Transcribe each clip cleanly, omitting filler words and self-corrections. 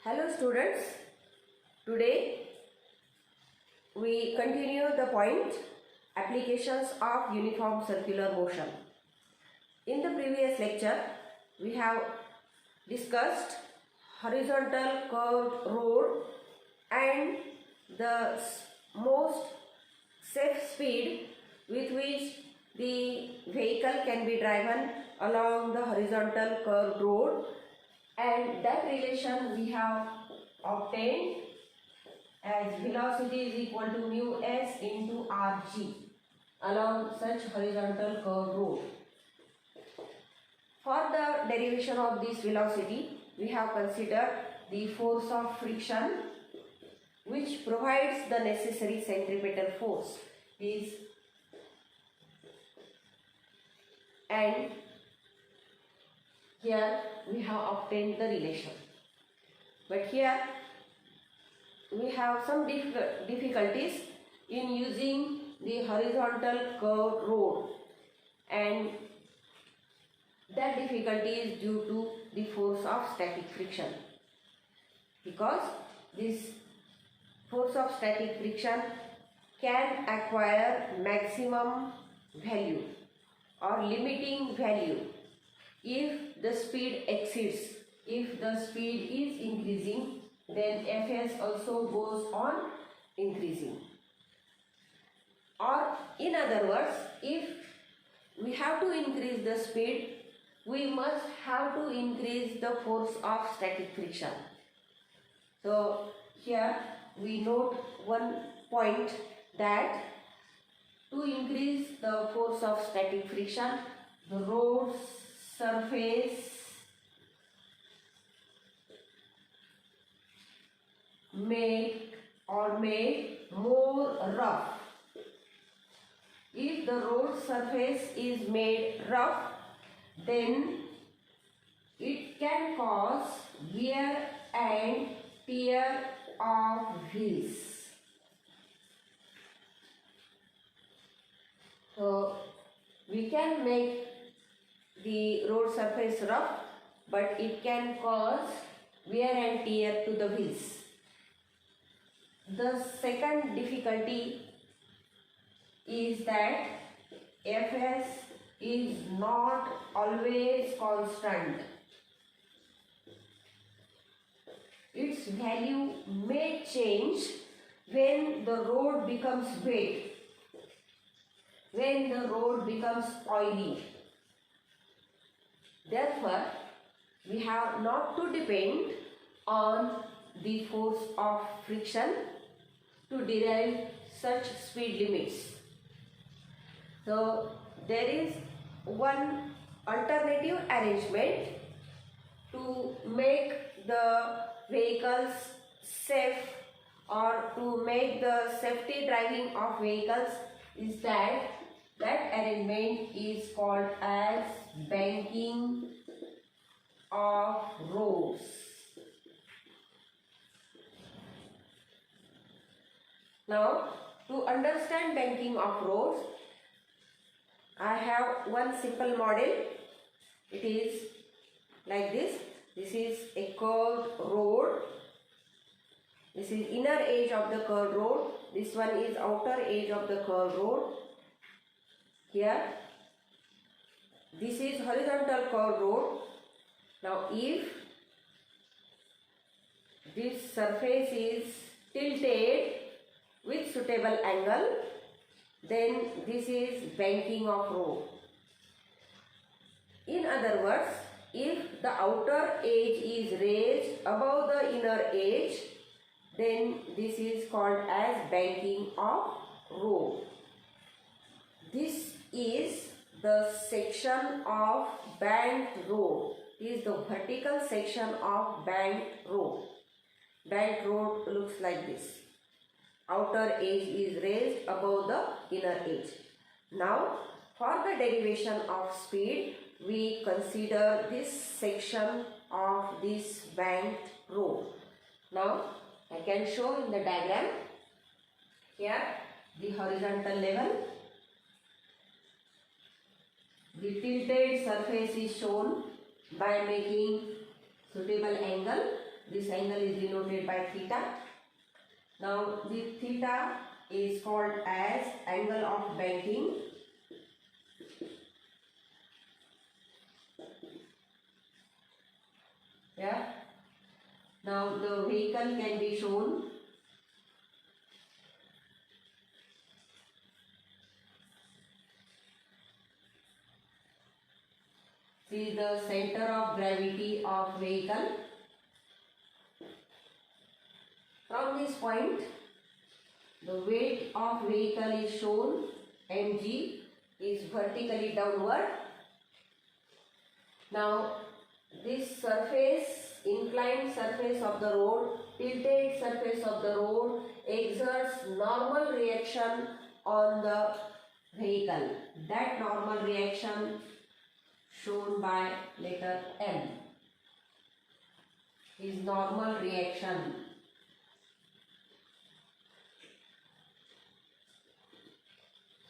Hello students, today we continue the point applications of uniform circular motion. In the previous lecture we have discussed horizontal curved road and the most safe speed with which the vehicle can be driven along the horizontal curved road, and that relation we have obtained as velocity is equal to mu s into rg along such horizontal curved road. For the derivation of this velocity, we have considered the force of friction, which provides the necessary centripetal force and here we have obtained the relation. But here we have some difficulties in using the horizontal curved road, and that difficulty is due to the force of static friction, because this force of static friction can acquire maximum value or limiting value if the speed exceeds. If the speed is increasing, then Fs also goes on increasing. Or in other words, if we have to increase the speed, we must have to increase the force of static friction. So here we note one point, that to increase the force of static friction, the road surface made more rough. If the road surface is made rough, then it can cause wear and tear of wheels. So we can make the road surface rough, but it can cause wear and tear to the wheels. The second difficulty is that Fs is not always constant. Its value may change when the road becomes wet, when the road becomes oily. Therefore, we have not to depend on the force of friction to derive such speed limits. So there is one alternative arrangement to make the vehicles safe, or to make the safety driving of vehicles, is that arrangement is called as banking of roads. Now, to understand banking of roads, I have one simple model. It is like this. This is a curved road. This is inner edge of the curved road. This one is outer edge of the curved road. Here, this is horizontal curved road. Now, if this surface is tilted with suitable angle, then this is banking of road. In other words, if the outer edge is raised above the inner edge, then this is called as banking of road. This is the section of banked road. This is the vertical section of banked road. Banked road looks like this. Outer edge is raised above the inner edge. Now, for the derivation of speed, we consider this section of this banked road. Now, I can show in the diagram. Here, the horizontal level. The tilted surface is shown by making suitable angle this angle is denoted by theta. Now the theta is called as angle of banking. Yeah. Now the vehicle can be shown see the center of gravity of vehicle. From this point, the weight of vehicle is shown, mg is vertically downward. Now this surface, inclined surface of the road, tilted surface of the road exerts normal reaction on the vehicle. That normal reaction shown by letter M is normal reaction.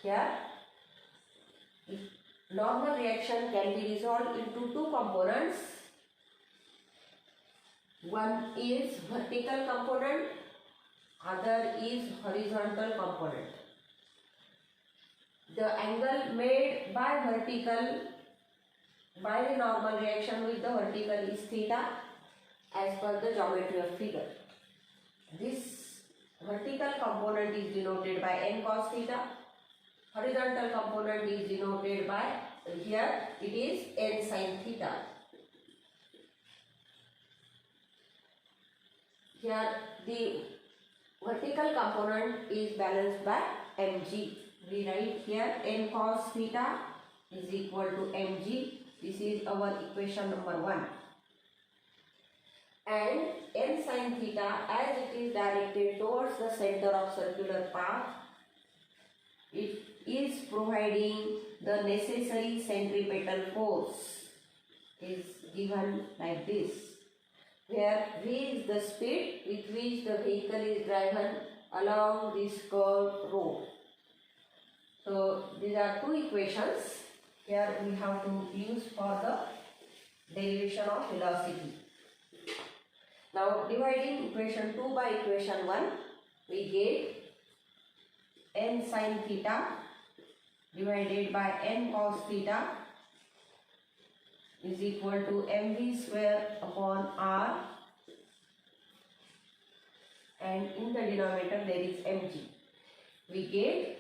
Here, normal reaction can be resolved into two components. One is vertical component, other is horizontal component. The angle made by the normal reaction with the vertical is theta as per the geometry of figure. This vertical component is denoted by n cos theta. Horizontal component is denoted by, here it is n sin theta. Here the vertical component is balanced by mg. We write here n cos theta is equal to mg. This is our equation number 1. And n sin theta, as it is directed towards the center of circular path, it is providing the necessary centripetal force, is given like this, where v is the speed with which the vehicle is driven along this curved road. So these are two equations. Here we have to use for the derivation of velocity. Now dividing equation 2 by equation 1, we get n sin theta divided by n cos theta is equal to mv square upon r, and in the denominator there is mg. We get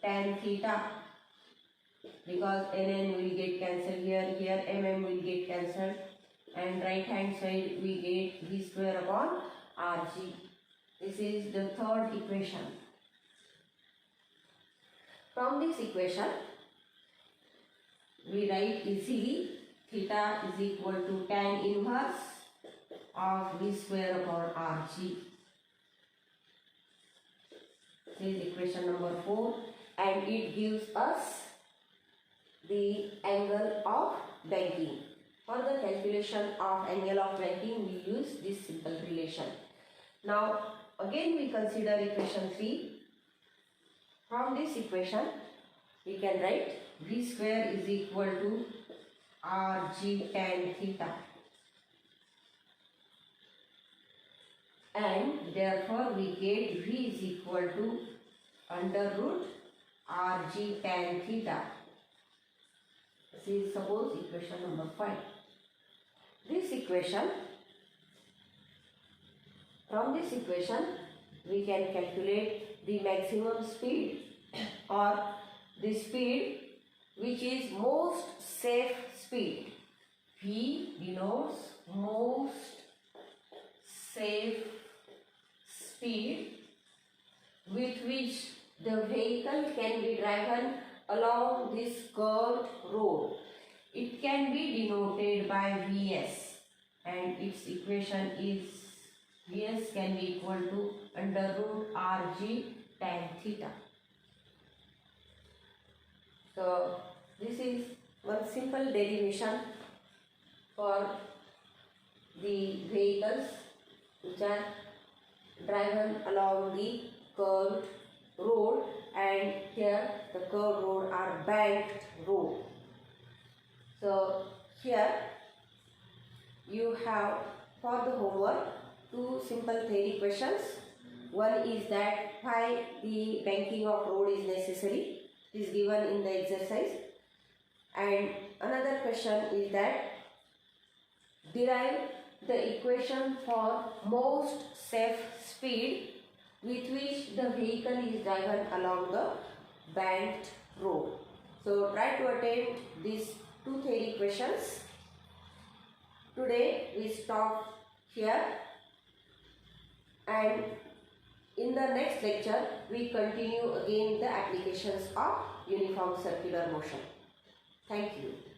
tan theta, because nn will get cancelled here, mm will get cancelled, and right hand side we get v square upon rg. This is the third equation. From this equation, we write easily theta is equal to tan inverse of v square upon rg. This is equation number 4, and it gives us the angle of banking. For the calculation of angle of banking, we use this simple relation. Now again we consider equation 3. From this equation, we can write v square is equal to rg tan theta, and therefore we get v is equal to under root rg tan theta. This is suppose equation number 5. This equation, from this equation we can calculate the maximum speed or the speed which is most safe speed. V denotes most safe speed with which the vehicle can be driven along this curved road. It can be denoted by Vs, and its equation is Vs can be equal to under root Rg tan theta. So this is one simple derivation for the vehicles which are driven along the curved road, and here the curved road are banked road. So here you have for the homework two simple theory questions. One is that why the banking of road is necessary. It is given in the exercise. And another question is that derive the equation for most safe speed with which the vehicle is driven along the banked road. So try to attempt these two theory questions. Today we stop here, and in the next lecture we continue again the applications of uniform circular motion. Thank you.